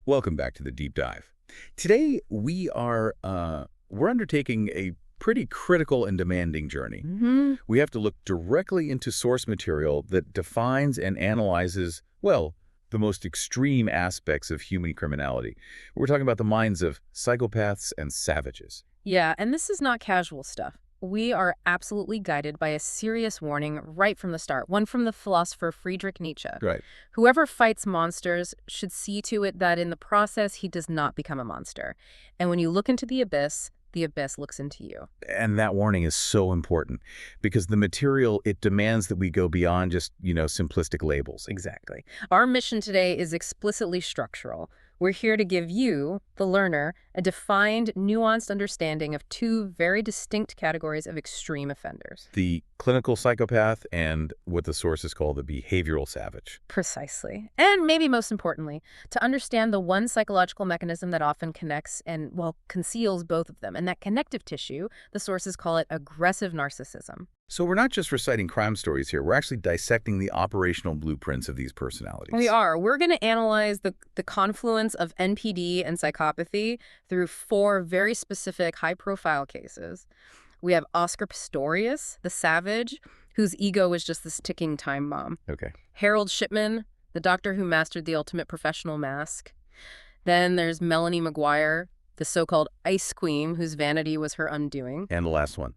Welcome back to the deep dive. Today we're undertaking a pretty critical and demanding journey. We have to look directly into source material that defines and analyzes, well, the most extreme aspects of human criminality. We're talking about the minds of psychopaths and savages. Yeah, and this is not casual stuff. We are absolutely guided by a serious warning right from the start, one from the philosopher Friedrich Nietzsche. Right. Whoever fights monsters should see to it that in the process he does not become a monster. And when you look into the abyss looks into you. And that warning is so important because the material, it demands that we go beyond just, simplistic labels. Exactly. Our mission today is explicitly structural. We're here to give you, the learner, a defined, nuanced understanding of two very distinct categories of extreme offenders. The clinical psychopath and what the sources call the behavioral savage. Precisely. And maybe most importantly, to understand the one psychological mechanism that often connects and, well, conceals both of them. And that connective tissue, the sources call it aggressive narcissism. So we're not just reciting crime stories here. We're actually dissecting the operational blueprints of these personalities. We are. We're going to analyze the confluence of NPD and psychopathy through four very specific high-profile cases. We have Oscar Pistorius, the savage, whose ego was just this ticking time bomb. Okay. Harold Shipman, the doctor who mastered the ultimate professional mask. Then there's Melanie McGuire, the so-called ice queen whose vanity was her undoing. And the last one.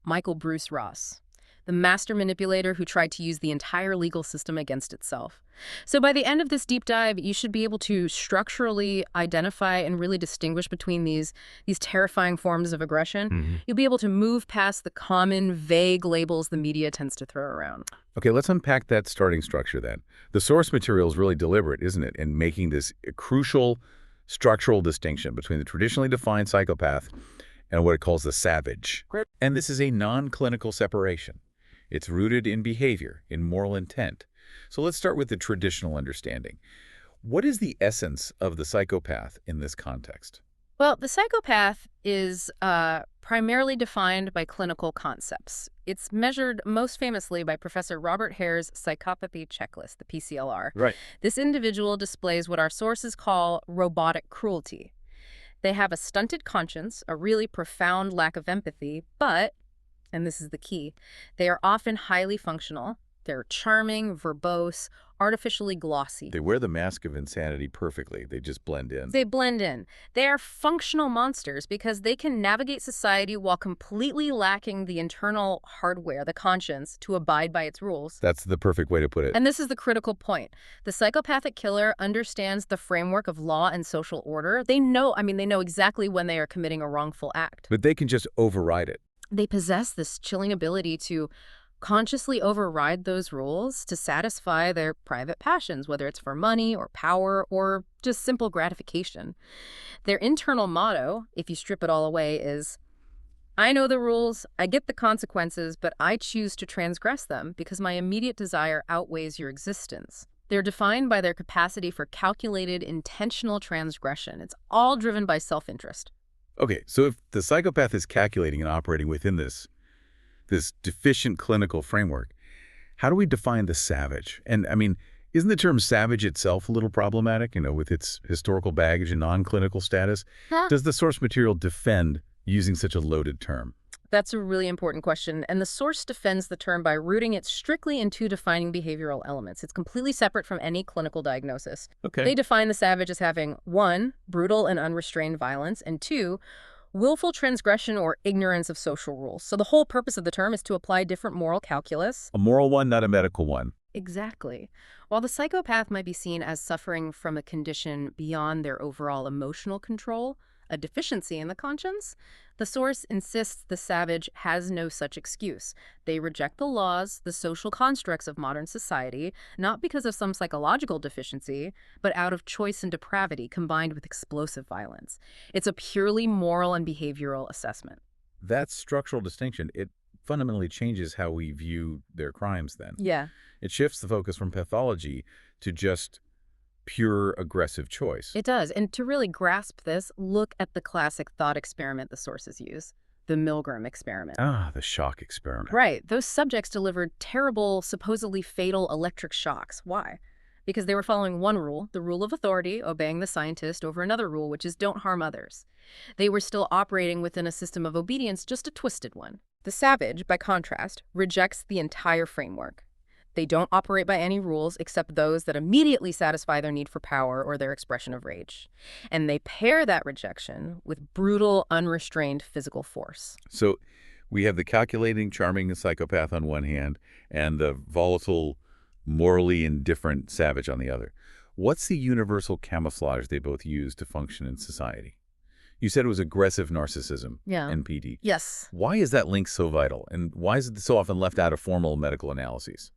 Michael Bruce Ross, the master manipulator who tried to use the entire legal system against itself. So by the end of this deep dive, you should be able to structurally identify and really distinguish between these terrifying forms of aggression. You'll be able to move past the common, vague labels the media tends to throw around. Okay, let's unpack that starting structure then. The source material is really deliberate, isn't it, in making this crucial structural distinction between the traditionally defined psychopath and what it calls the savage. And this is a non-clinical separation. It's rooted in behavior, in moral intent. So let's start with the traditional understanding. What is the essence of the psychopath in this context? Well, the psychopath is primarily defined by clinical concepts. It's measured most famously by Professor Robert Hare's psychopathy checklist, the PCLR. Right. This individual displays what our sources call robotic cruelty. They have a stunted conscience, a really profound lack of empathy, but, and this is the key, they are often highly functional. They're charming, verbose, artificially glossy. They wear the mask of insanity perfectly. They just blend in. They blend in. They are functional monsters because they can navigate society while completely lacking the internal hardware, the conscience, to abide by its rules. That's the perfect way to put it. And this is the critical point. The psychopathic killer understands the framework of law and social order. They know exactly when they are committing a wrongful act. But they can just override it. They possess this chilling ability to consciously override those rules to satisfy their private passions, whether it's for money or power or just simple gratification. Their internal motto, if you strip it all away, is, I know the rules, I get the consequences, but I choose to transgress them because my immediate desire outweighs your existence. They're defined by their capacity for calculated, intentional transgression. It's all driven by self-interest. Okay, so if the psychopath is calculating and operating within this deficient clinical framework, how do we define the savage? And isn't the term savage itself a little problematic, with its historical baggage and non-clinical status? Does the source material defend using such a loaded term? That's a really important question, and the source defends the term by rooting it strictly in two defining behavioral elements. It's completely separate from any clinical diagnosis. Okay. They define the savage as having, 1, brutal and unrestrained violence, and 2, willful transgression or ignorance of social rules. So the whole purpose of the term is to apply different moral calculus. A moral one, not a medical one. Exactly. While the psychopath might be seen as suffering from a condition beyond their overall emotional control, a deficiency in the conscience, the source insists the savage has no such excuse. They reject the laws, the social constructs of modern society, not because of some psychological deficiency, but out of choice and depravity combined with explosive violence. It's a purely moral and behavioral assessment. That structural distinction, it fundamentally changes how we view their crimes then. Yeah. It shifts the focus from pathology to just pure aggressive choice. It does. And to really grasp this, look at the classic thought experiment the sources use, the Milgram experiment. Ah, the shock experiment. Right. Those subjects delivered terrible, supposedly fatal electric shocks. Why? because they were following one rule, the rule of authority, obeying the scientist, over another rule, which is don't harm others. They were still operating within a system of obedience, just a twisted one. The savage, by contrast, rejects the entire framework. They don't operate by any rules except those that immediately satisfy their need for power or their expression of rage. And they pair that rejection with brutal, unrestrained physical force. So we have the calculating, charming psychopath on one hand and the volatile, morally indifferent savage on the other. What's the universal camouflage they both use to function in society? You said it was aggressive narcissism, Yeah. NPD. Yes. Why is that link so vital, and why is it so often left out of formal medical analyses?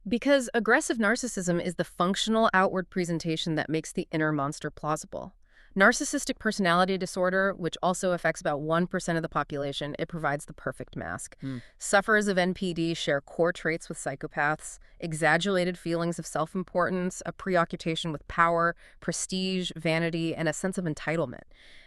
Because aggressive narcissism is the functional outward presentation that makes the inner monster plausible. Narcissistic personality disorder, which also affects about 1% of the population, it provides the perfect mask. Sufferers of NPD share core traits with psychopaths: exaggerated feelings of self-importance, a preoccupation with power, prestige, vanity, and a sense of entitlement.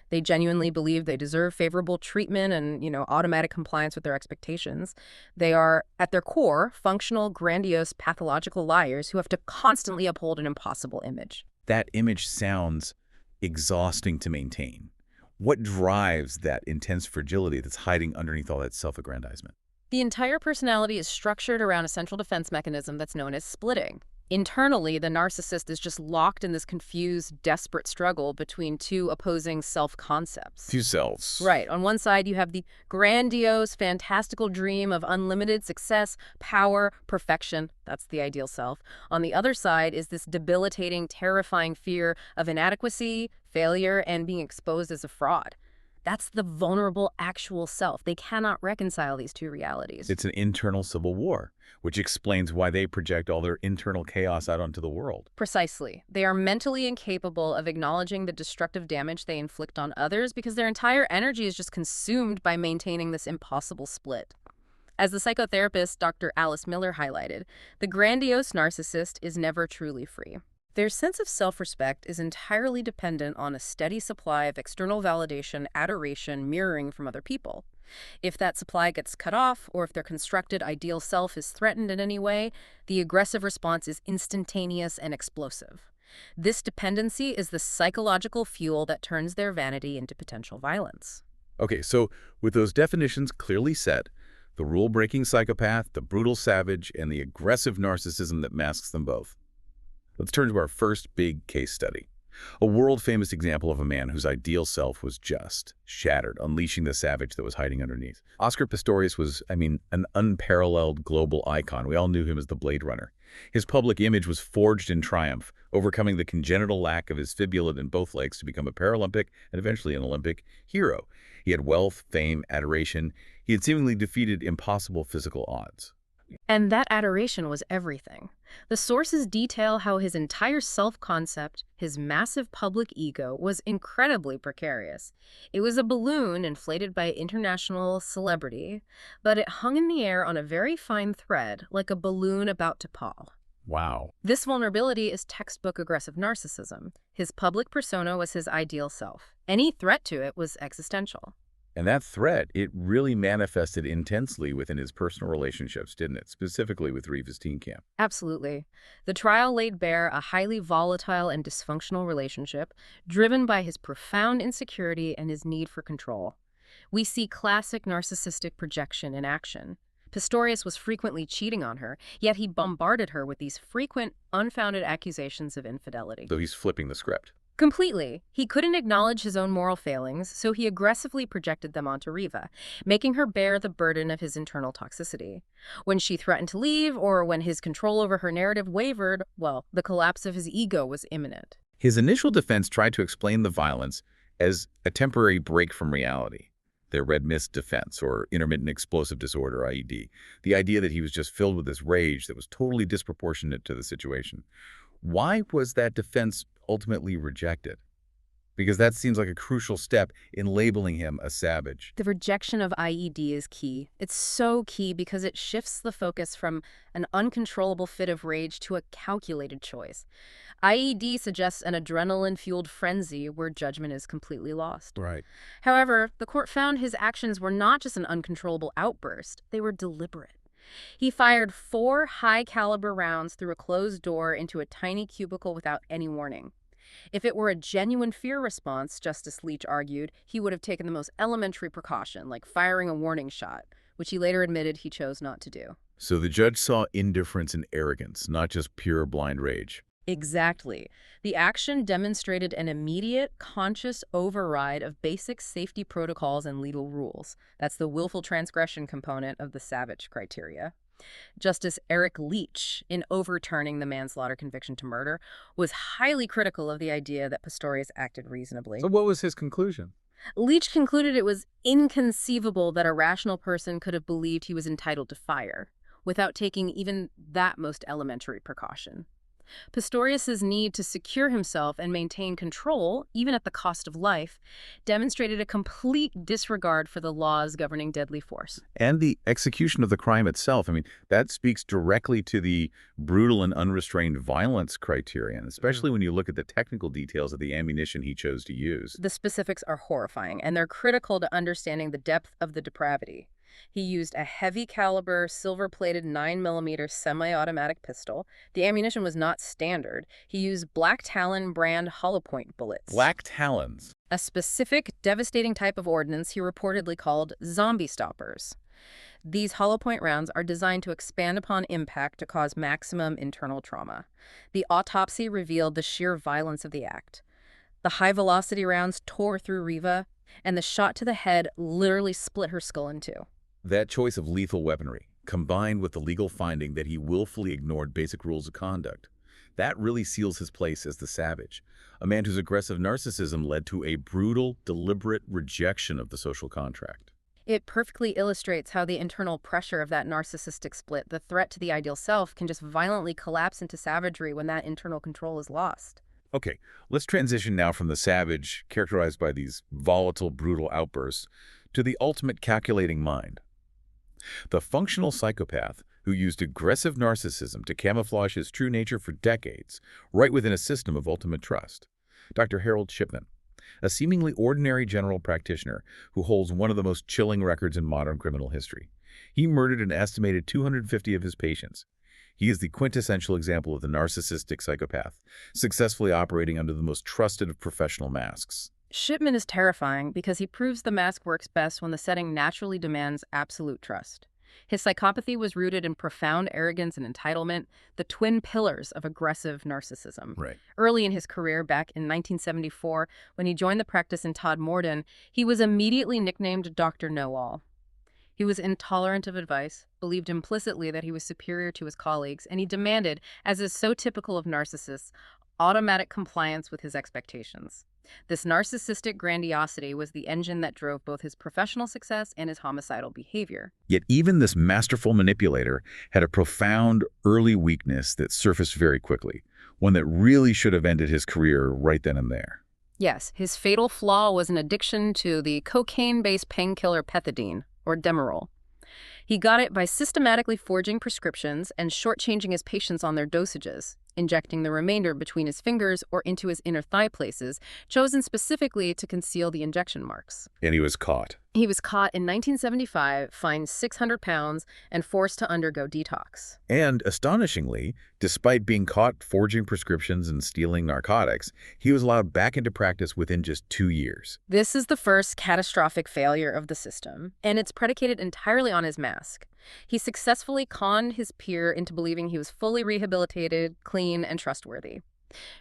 They genuinely believe they deserve favorable treatment and, automatic compliance with their expectations. They are, at their core, functional, grandiose, pathological liars who have to constantly uphold an impossible image. That image sounds exhausting to maintain. What drives that intense fragility that's hiding underneath all that self-aggrandizement? The entire personality is structured around a central defense mechanism that's known as splitting. Internally, the narcissist is just locked in this confused, desperate struggle between two opposing self-concepts. Two selves. Right. On one side, you have the grandiose, fantastical dream of unlimited success, power, perfection. That's the ideal self. On the other side is this debilitating, terrifying fear of inadequacy, failure, and being exposed as a fraud. That's the vulnerable, actual self. They cannot reconcile these two realities. It's an internal civil war, which explains why they project all their internal chaos out onto the world. Precisely. They are mentally incapable of acknowledging the destructive damage they inflict on others because their entire energy is just consumed by maintaining this impossible split. As the psychotherapist Dr. Alice Miller highlighted, the grandiose narcissist is never truly free. Their sense of self-respect is entirely dependent on a steady supply of external validation, adoration, mirroring from other people. If that supply gets cut off, or if their constructed ideal self is threatened in any way, the aggressive response is instantaneous and explosive. This dependency is the psychological fuel that turns their vanity into potential violence. Okay, so with those definitions clearly set, the rule-breaking psychopath, the brutal savage, and the aggressive narcissism that masks them both, let's turn to our first big case study. A world-famous example of a man whose ideal self was just shattered, unleashing the savage that was hiding underneath. Oscar Pistorius was, an unparalleled global icon. We all knew him as the Blade Runner. His public image was forged in triumph, overcoming the congenital lack of his fibula in both legs to become a Paralympic and eventually an Olympic hero. He had wealth, fame, adoration. He had seemingly defeated impossible physical odds. And that adoration was everything. The sources detail how his entire self-concept, his massive public ego, was incredibly precarious. It was a balloon inflated by international celebrity, but it hung in the air on a very fine thread, like a balloon about to pall. Wow. This vulnerability is textbook aggressive narcissism. His public persona was his ideal self. Any threat to it was existential. And that threat, it really manifested intensely within his personal relationships, didn't it? Specifically with Reeves' teen camp. Absolutely. The trial laid bare a highly volatile and dysfunctional relationship, driven by his profound insecurity and his need for control. We see classic narcissistic projection in action. Pistorius was frequently cheating on her, yet he bombarded her with these frequent, unfounded accusations of infidelity. So he's flipping the script. Completely. He couldn't acknowledge his own moral failings, so he aggressively projected them onto Riva, making her bear the burden of his internal toxicity. When she threatened to leave, or when his control over her narrative wavered, well, the collapse of his ego was imminent. His initial defense tried to explain the violence as a temporary break from reality. Their red mist defense, or intermittent explosive disorder, IED. The idea that he was just filled with this rage that was totally disproportionate to the situation. Why was that defense ultimately rejected? Because that seems like a crucial step in labeling him a savage. The rejection of IED is key. It's so key because it shifts the focus from an uncontrollable fit of rage to a calculated choice. IED suggests an adrenaline-fueled frenzy where judgment is completely lost. Right. However, the court found his actions were not just an uncontrollable outburst. They were deliberate. He fired 4 high-caliber rounds through a closed door into a tiny cubicle without any warning. If it were a genuine fear response, Justice Leach argued, he would have taken the most elementary precaution, like firing a warning shot, which he later admitted he chose not to do. So the judge saw indifference and arrogance, not just pure blind rage. Exactly. The action demonstrated an immediate, conscious override of basic safety protocols and legal rules. That's the willful transgression component of the Savage criteria. Justice Eric Leach, in overturning the manslaughter conviction to murder, was highly critical of the idea that Pistorius acted reasonably. So what was his conclusion? Leach concluded it was inconceivable that a rational person could have believed he was entitled to fire, without taking even that most elementary precaution. Pistorius's need to secure himself and maintain control, even at the cost of life, demonstrated a complete disregard for the laws governing deadly force. And the execution of the crime itself, I mean, that speaks directly to the brutal and unrestrained violence criterion, especially when you look at the technical details of the ammunition he chose to use. The specifics are horrifying, and they're critical to understanding the depth of the depravity. He used a heavy-caliber, silver-plated 9mm semi-automatic pistol. The ammunition was not standard. He used Black Talon brand hollow-point bullets. Black Talons? A specific, devastating type of ordnance he reportedly called zombie stoppers. These hollow-point rounds are designed to expand upon impact to cause maximum internal trauma. The autopsy revealed the sheer violence of the act. The high-velocity rounds tore through Riva, and the shot to the head literally split her skull in two. That choice of lethal weaponry, combined with the legal finding that he willfully ignored basic rules of conduct, that really seals his place as the Savage, a man whose aggressive narcissism led to a brutal, deliberate rejection of the social contract. It perfectly illustrates how the internal pressure of that narcissistic split, the threat to the ideal self, can just violently collapse into savagery when that internal control is lost. Okay, let's transition now from the Savage, characterized by these volatile, brutal outbursts, to the ultimate calculating mind. The functional psychopath who used aggressive narcissism to camouflage his true nature for decades, right within a system of ultimate trust. Dr. Harold Shipman, a seemingly ordinary general practitioner who holds one of the most chilling records in modern criminal history. He murdered an estimated 250 of his patients. He is the quintessential example of the narcissistic psychopath, successfully operating under the most trusted of professional masks. Shipman is terrifying because he proves the mask works best when the setting naturally demands absolute trust. His psychopathy was rooted in profound arrogance and entitlement, the twin pillars of aggressive narcissism. Right. Early in his career, back in 1974, when he joined the practice in Todd-Morden, he was immediately nicknamed Dr. Know-All. He was intolerant of advice, believed implicitly that he was superior to his colleagues, and he demanded, as is so typical of narcissists, automatic compliance with his expectations. This narcissistic grandiosity was the engine that drove both his professional success and his homicidal behavior. Yet even this masterful manipulator had a profound early weakness that surfaced very quickly, one that really should have ended his career right then and there. Yes, his fatal flaw was an addiction to the cocaine-based painkiller pethidine, or Demerol. He got it by systematically forging prescriptions and shortchanging his patients on their dosages, injecting the remainder between his fingers or into his inner thigh places, chosen specifically to conceal the injection marks. And he was caught. He was caught in 1975, fined 600 pounds, and forced to undergo detox. And astonishingly, despite being caught forging prescriptions and stealing narcotics, he was allowed back into practice within just 2 years. This is the first catastrophic failure of the system, and it's predicated entirely on his mask. He successfully conned his peer into believing he was fully rehabilitated, clean, and trustworthy.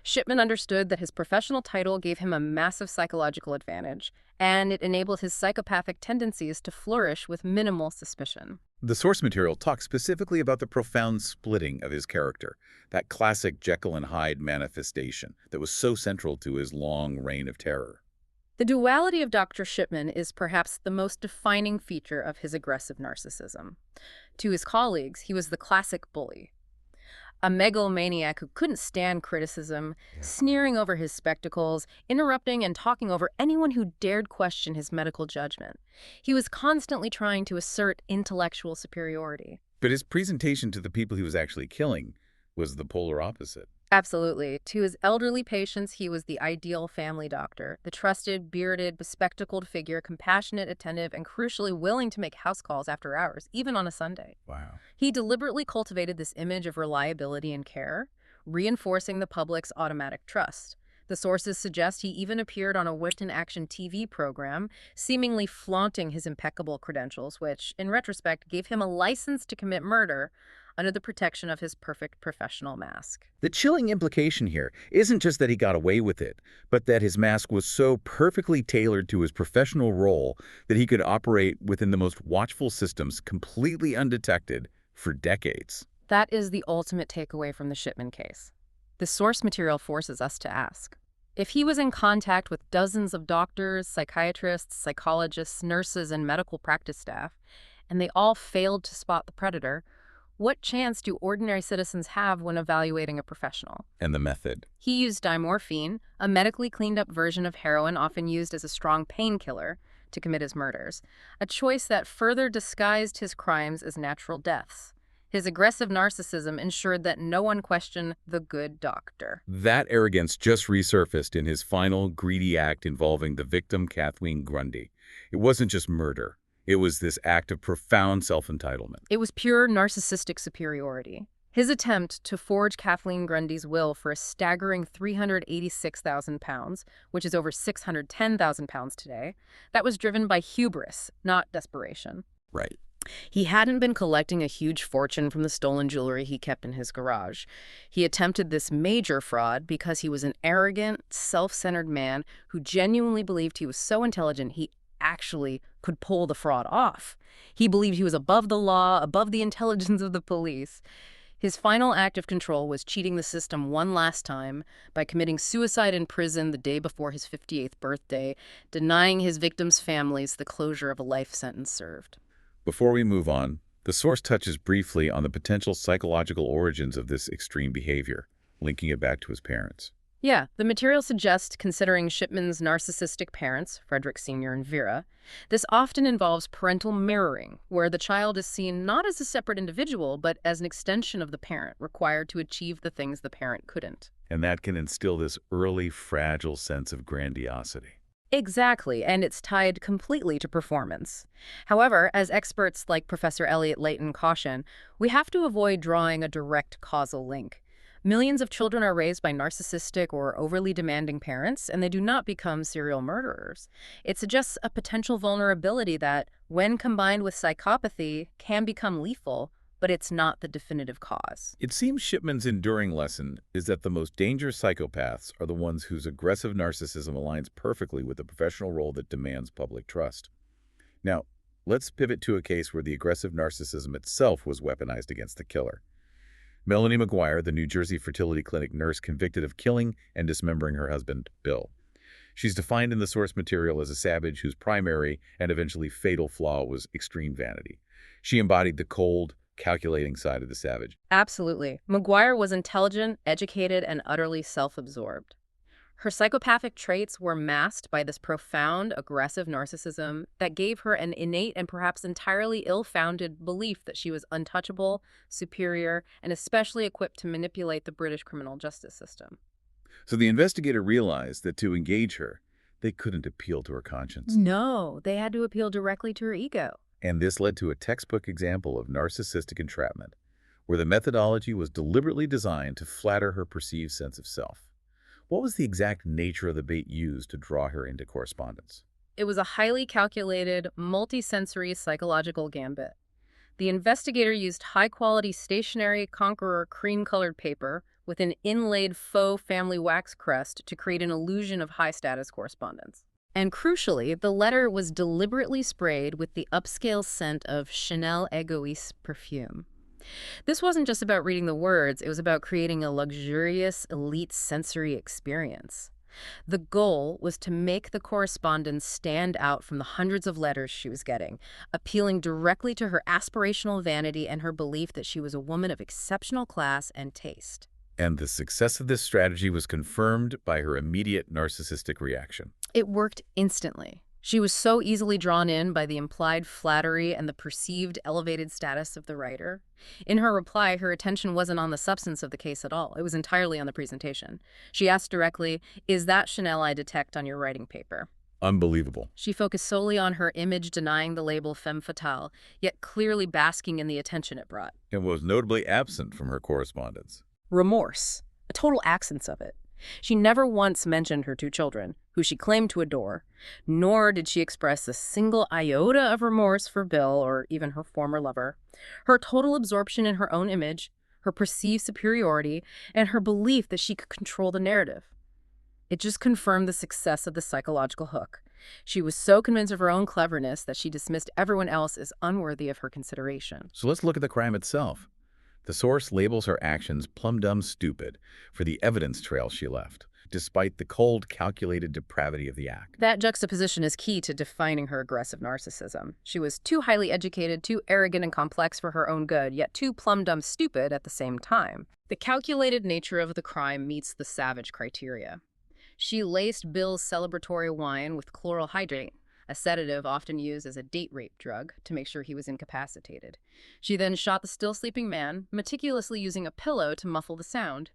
Shipman understood that his professional title gave him a massive psychological advantage, and it enabled his psychopathic tendencies to flourish with minimal suspicion. The source material talks specifically about the profound splitting of his character, that classic Jekyll and Hyde manifestation that was so central to his long reign of terror. The duality of Dr. Shipman is perhaps the most defining feature of his aggressive narcissism. To his colleagues, he was the classic bully. A megalomaniac who couldn't stand criticism, sneering over his spectacles, interrupting and talking over anyone who dared question his medical judgment. He was constantly trying to assert intellectual superiority. But his presentation to the people he was actually killing was the polar opposite. Absolutely. To his elderly patients, he was the ideal family doctor, the trusted, bearded, bespectacled figure, compassionate, attentive, and crucially willing to make house calls after hours, even on a Sunday. Wow. He deliberately cultivated this image of reliability and care, reinforcing the public's automatic trust. The sources suggest he even appeared on a wit-in-action TV program, seemingly flaunting his impeccable credentials, which, in retrospect, gave him a license to commit murder under the protection of his perfect professional mask. The chilling implication here isn't just that he got away with it, but that his mask was so perfectly tailored to his professional role that he could operate within the most watchful systems completely undetected for decades. That is the ultimate takeaway from the Shipman case. The source material forces us to ask, if he was in contact with dozens of doctors, psychiatrists, psychologists, nurses, and medical practice staff, and they all failed to spot the predator, what chance do ordinary citizens have when evaluating a professional? And the method. He used dimorphine, a medically cleaned-up version of heroin often used as a strong painkiller, to commit his murders, a choice that further disguised his crimes as natural deaths. His aggressive narcissism ensured that no one questioned the good doctor. That arrogance just resurfaced in his final greedy act involving the victim, Kathleen Grundy. It wasn't just murder. It was this act of profound self-entitlement. It was pure narcissistic superiority. His attempt to forge Kathleen Grundy's will for a staggering £386,000, which is over £610,000 today, that was driven by hubris, not desperation. Right. He hadn't been collecting a huge fortune from the stolen jewelry he kept in his garage. He attempted this major fraud because he was an arrogant, self-centered man who genuinely believed he was so intelligent he actually could pull the fraud off. He believed he was above the law, above the intelligence of the police. His final act of control was cheating the system one last time by committing suicide in prison the day before his 58th birthday, denying his victims' families the closure of a life sentence served. Before we move on, the source touches briefly on the potential psychological origins of this extreme behavior, linking it back to his parents. Yeah, the material suggests considering Shipman's narcissistic parents, Frederick Sr. and Vera. This often involves parental mirroring, where the child is seen not as a separate individual, but as an extension of the parent, required to achieve the things the parent couldn't. And that can instill this early, fragile sense of grandiosity. Exactly, and it's tied completely to performance. However, as experts like Professor Elliot Layton caution, we have to avoid drawing a direct causal link. Millions of children are raised by narcissistic or overly demanding parents, and they do not become serial murderers. It suggests a potential vulnerability that, when combined with psychopathy, can become lethal, but it's not the definitive cause. It seems Shipman's enduring lesson is that the most dangerous psychopaths are the ones whose aggressive narcissism aligns perfectly with the professional role that demands public trust. Now, let's pivot to a case where the aggressive narcissism itself was weaponized against the killer. Melanie McGuire, the New Jersey fertility clinic nurse convicted of killing and dismembering her husband, Bill. She's defined in the source material as a savage whose primary and eventually fatal flaw was extreme vanity. She embodied the cold, calculating side of the savage. Absolutely. McGuire was intelligent, educated, and utterly self-absorbed. Her psychopathic traits were masked by this profound, aggressive narcissism that gave her an innate and perhaps entirely ill-founded belief that she was untouchable, superior, and especially equipped to manipulate the British criminal justice system. So the investigator realized that to engage her, they couldn't appeal to her conscience. No, they had to appeal directly to her ego. And this led to a textbook example of narcissistic entrapment, where the methodology was deliberately designed to flatter her perceived sense of self. What was the exact nature of the bait used to draw her into correspondence? It was a highly calculated, multi-sensory psychological gambit. The investigator used high-quality stationary Conqueror cream-colored paper with an inlaid faux family wax crest to create an illusion of high-status correspondence. And crucially, the letter was deliberately sprayed with the upscale scent of Chanel Egoiste perfume. This wasn't just about reading the words, it was about creating a luxurious, elite sensory experience. The goal was to make the correspondence stand out from the hundreds of letters she was getting, appealing directly to her aspirational vanity and her belief that she was a woman of exceptional class and taste. And the success of this strategy was confirmed by her immediate narcissistic reaction. It worked instantly. She was so easily drawn in by the implied flattery and the perceived elevated status of the writer. In her reply, her attention wasn't on the substance of the case at all. It was entirely on the presentation. She asked directly, "Is that Chanel I detect on your writing paper?" Unbelievable. She focused solely on her image, denying the label femme fatale, yet clearly basking in the attention it brought. And was notably absent from her correspondence. Remorse, a total absence of it. She never once mentioned her two children, who she claimed to adore, nor did she express a single iota of remorse for Bill or even her former lover. Her total absorption in her own image, her perceived superiority, and her belief that she could control the narrative. It just confirmed the success of the psychological hook. She was so convinced of her own cleverness that she dismissed everyone else as unworthy of her consideration. So let's look at the crime itself. The source labels her actions plumb-dumb stupid for the evidence trail she left, despite the cold, calculated depravity of the act. That juxtaposition is key to defining her aggressive narcissism. She was too highly educated, too arrogant and complex for her own good, yet too plumb-dumb stupid at the same time. The calculated nature of the crime meets the savage criteria. She laced Bill's celebratory wine with chloral hydrate, a sedative often used as a date rape drug, to make sure he was incapacitated. She then shot the still sleeping man, meticulously using a pillow to muffle the sound.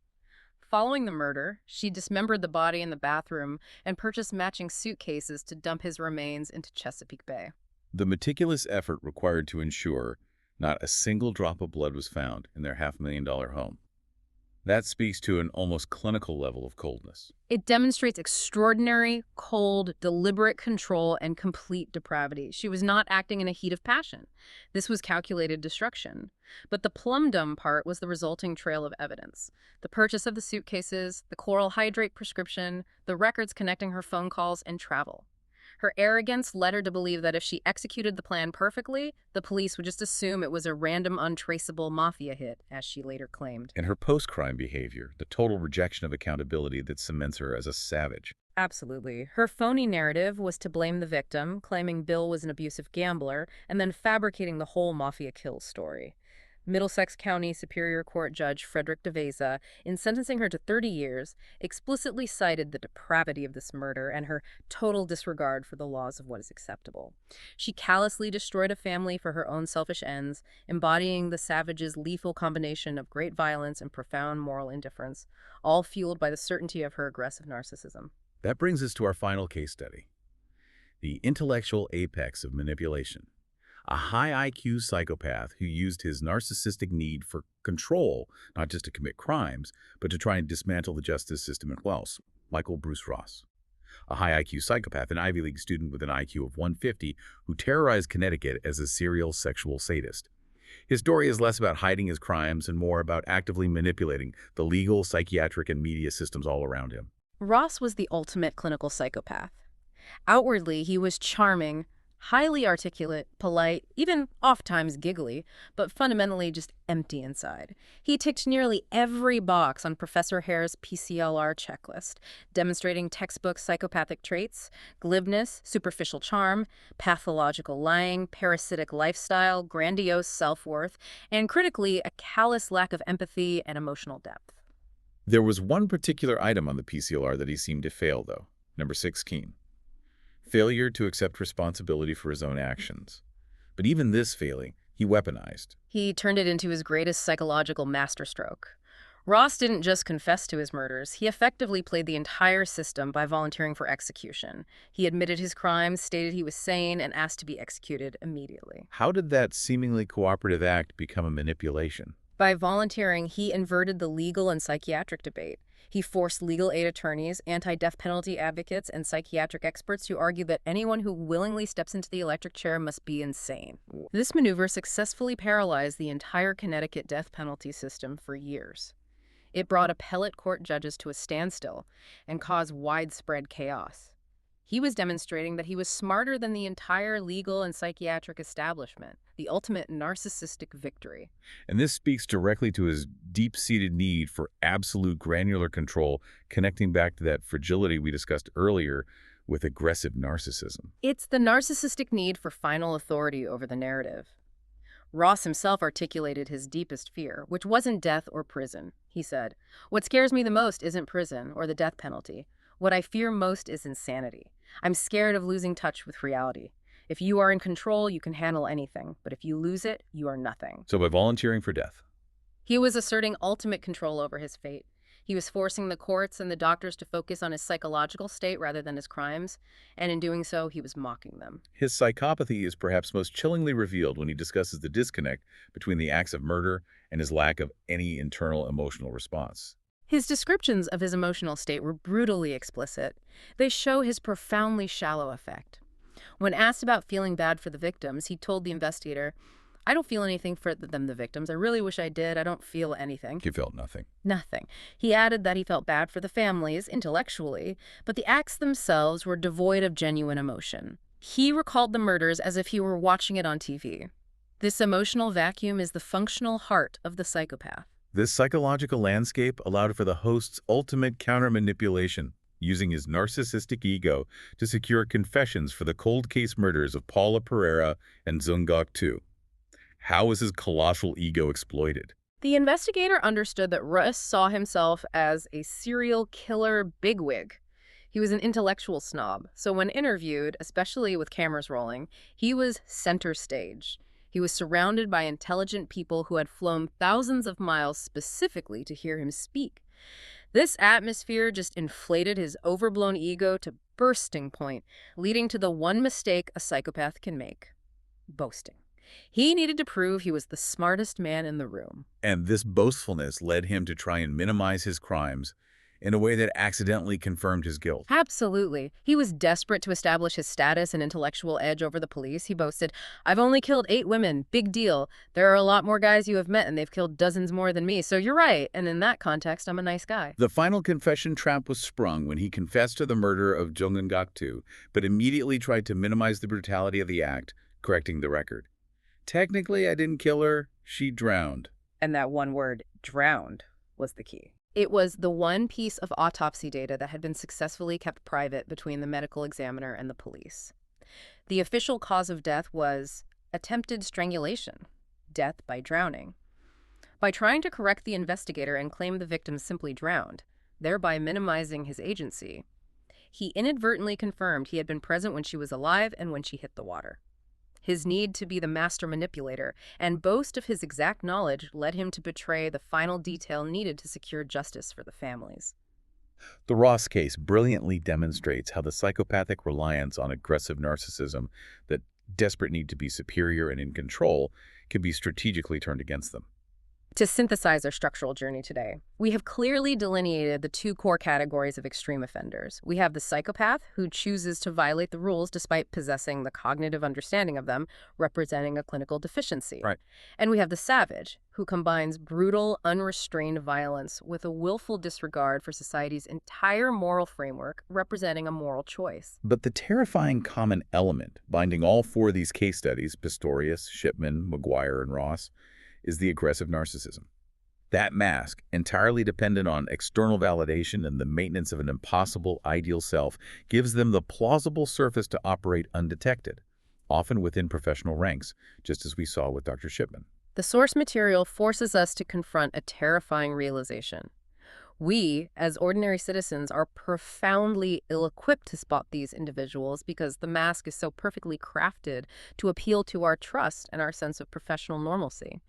Following the murder, she dismembered the body in the bathroom and purchased matching suitcases to dump his remains into Chesapeake Bay. The meticulous effort required to ensure not a single drop of blood was found in their $500,000 home. That speaks to an almost clinical level of coldness. It demonstrates extraordinary, cold, deliberate control and complete depravity. She was not acting in a heat of passion. This was calculated destruction. But the plum-dumb part was the resulting trail of evidence. The purchase of the suitcases, the chloral hydrate prescription, the records connecting her phone calls and travel. Her arrogance led her to believe that if she executed the plan perfectly, the police would just assume it was a random, untraceable mafia hit, as she later claimed. And her post-crime behavior, the total rejection of accountability that cements her as a savage. Absolutely. Her phony narrative was to blame the victim, claiming Bill was an abusive gambler, and then fabricating the whole mafia kill story. Middlesex County Superior Court Judge Frederick DeVesa, in sentencing her to 30 years, explicitly cited the depravity of this murder and her total disregard for the laws of what is acceptable. She callously destroyed a family for her own selfish ends, embodying the savage's lethal combination of great violence and profound moral indifference, all fueled by the certainty of her aggressive narcissism. That brings us to our final case study, the intellectual apex of manipulation. A high IQ psychopath who used his narcissistic need for control, not just to commit crimes, but to try and dismantle the justice system at Wells. Michael Bruce Ross. A high IQ psychopath, an Ivy League student with an IQ of 150 who terrorized Connecticut as a serial sexual sadist. His story is less about hiding his crimes and more about actively manipulating the legal, psychiatric, and media systems all around him. Ross was the ultimate clinical psychopath. Outwardly, he was charming, highly articulate, polite, even oft-times giggly, but fundamentally just empty inside. He ticked nearly every box on Professor Hare's PCLR checklist, demonstrating textbook psychopathic traits, glibness, superficial charm, pathological lying, parasitic lifestyle, grandiose self-worth, and critically, a callous lack of empathy and emotional depth. There was one particular item on the PCLR that he seemed to fail, though. Number 16. Failure to accept responsibility for his own actions. But even this failing, he weaponized. He turned it into his greatest psychological masterstroke. Ross didn't just confess to his murders, he effectively played the entire system by volunteering for execution. He admitted his crimes, stated he was sane, and asked to be executed immediately. How did that seemingly cooperative act become a manipulation? By volunteering, he inverted the legal and psychiatric debate. He forced legal aid attorneys, anti-death penalty advocates, and psychiatric experts to argue that anyone who willingly steps into the electric chair must be insane. This maneuver successfully paralyzed the entire Connecticut death penalty system for years. It brought appellate court judges to a standstill and caused widespread chaos. He was demonstrating that he was smarter than the entire legal and psychiatric establishment, the ultimate narcissistic victory. And this speaks directly to his deep-seated need for absolute granular control, connecting back to that fragility we discussed earlier with aggressive narcissism. It's the narcissistic need for final authority over the narrative. Ross himself articulated his deepest fear, which wasn't death or prison. He said, "What scares me the most isn't prison or the death penalty. What I fear most is insanity. I'm scared of losing touch with reality. If you are in control, you can handle anything, but if you lose it, you are nothing. So by volunteering for death. He was asserting ultimate control over his fate. He was forcing the courts and the doctors to focus on his psychological state rather than his crimes, and in doing so, he was mocking them. His psychopathy is perhaps most chillingly revealed when he discusses the disconnect between the acts of murder and his lack of any internal emotional response. His descriptions of his emotional state were brutally explicit. They show his profoundly shallow effect. When asked about feeling bad for the victims, he told the investigator, "I don't feel anything for them, the victims. I really wish I did. I don't feel anything." He felt nothing. Nothing. He added that he felt bad for the families, intellectually, but the acts themselves were devoid of genuine emotion. He recalled the murders as if he were watching it on TV. This emotional vacuum is the functional heart of the psychopath. This psychological landscape allowed for the host's ultimate counter-manipulation, using his narcissistic ego to secure confessions for the cold case murders of Paula Pereira and Zungok Tu. How was his colossal ego exploited? The investigator understood that Russ saw himself as a serial killer bigwig. He was an intellectual snob, so when interviewed, especially with cameras rolling, he was center stage. He was surrounded by intelligent people who had flown thousands of miles specifically to hear him speak. This atmosphere just inflated his overblown ego to bursting point, leading to the one mistake a psychopath can make: boasting. He needed to prove he was the smartest man in the room. And this boastfulness led him to try and minimize his crimes in a way that accidentally confirmed his guilt. Absolutely. He was desperate to establish his status and intellectual edge over the police. He boasted, "I've only killed 8 women. Big deal. There are a lot more guys you have met, and they've killed dozens more than me. So you're right. And in that context, I'm a nice guy." The final confession trap was sprung when he confessed to the murder of Zungok Tu, but immediately tried to minimize the brutality of the act, correcting the record. "Technically, I didn't kill her. She drowned." And that one word, drowned, was the key. It was the one piece of autopsy data that had been successfully kept private between the medical examiner and the police. The official cause of death was attempted strangulation, death by drowning. By trying to correct the investigator and claim the victim simply drowned, thereby minimizing his agency, he inadvertently confirmed he had been present when she was alive and when she hit the water. His need to be the master manipulator and boast of his exact knowledge led him to betray the final detail needed to secure justice for the families. The Ross case brilliantly demonstrates how the psychopathic reliance on aggressive narcissism, that desperate need to be superior and in control, can be strategically turned against them. To synthesize our structural journey today, we have clearly delineated the 2 core categories of extreme offenders. We have the psychopath, who chooses to violate the rules despite possessing the cognitive understanding of them, representing a clinical deficiency. Right. And we have the savage, who combines brutal, unrestrained violence with a willful disregard for society's entire moral framework, representing a moral choice. But the terrifying common element binding all 4 of these case studies, Pistorius, Shipman, McGuire, and Ross, is the aggressive narcissism. That mask, entirely dependent on external validation and the maintenance of an impossible ideal self, gives them the plausible surface to operate undetected, often within professional ranks, just as we saw with Dr. Shipman. The source material forces us to confront a terrifying realization. We, as ordinary citizens, are profoundly ill-equipped to spot these individuals because the mask is so perfectly crafted to appeal to our trust and our sense of professional normalcy.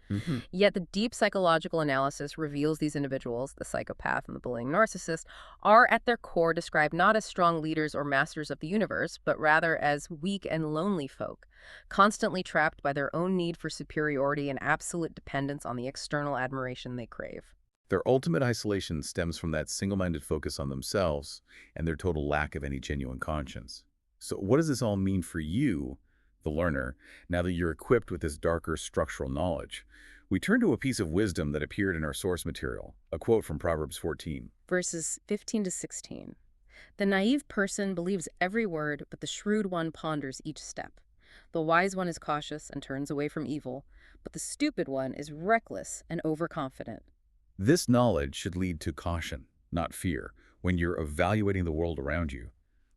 Yet the deep psychological analysis reveals these individuals, the psychopath and the bullying narcissist, are at their core described not as strong leaders or masters of the universe, but rather as weak and lonely folk, constantly trapped by their own need for superiority and absolute dependence on the external admiration they crave. Their ultimate isolation stems from that single-minded focus on themselves and their total lack of any genuine conscience. So what does this all mean for you, the learner, now that you're equipped with this darker structural knowledge? We turn to a piece of wisdom that appeared in our source material, a quote from Proverbs 14. Verses 15 to 16. "The naive person believes every word, but the shrewd one ponders each step. The wise one is cautious and turns away from evil, but the stupid one is reckless and overconfident." This knowledge should lead to caution, not fear, when you're evaluating the world around you.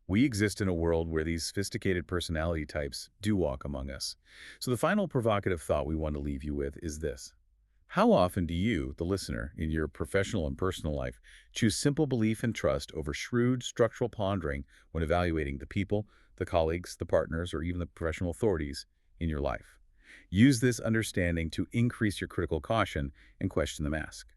We exist in a world where these sophisticated personality types do walk among us. So the final provocative thought we want to leave you with is this. How often do you, the listener, in your professional and personal life, choose simple belief and trust over shrewd structural pondering when evaluating the people, the colleagues, the partners, or even the professional authorities in your life? Use this understanding to increase your critical caution and question the mask.